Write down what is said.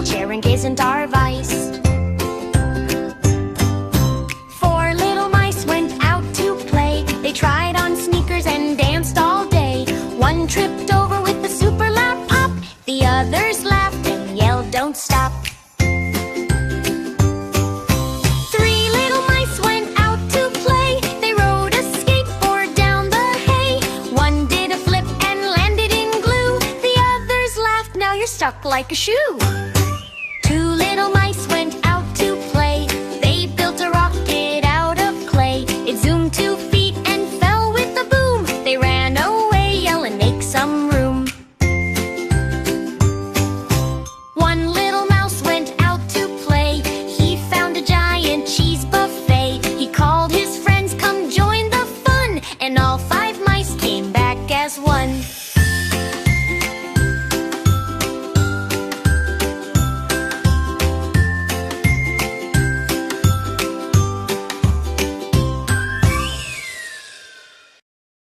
wheelchair and isn't our vice. 4 little mice went out to play. They tried on sneakers and danced all day. One tripped over with the super loud pop. The others laughed and yelled, "Don't stop." 3 little mice went out to play. They rode a skateboard down the hay. One did a flip and landed in glue. The others laughed, "Now you're stuck like a shoe."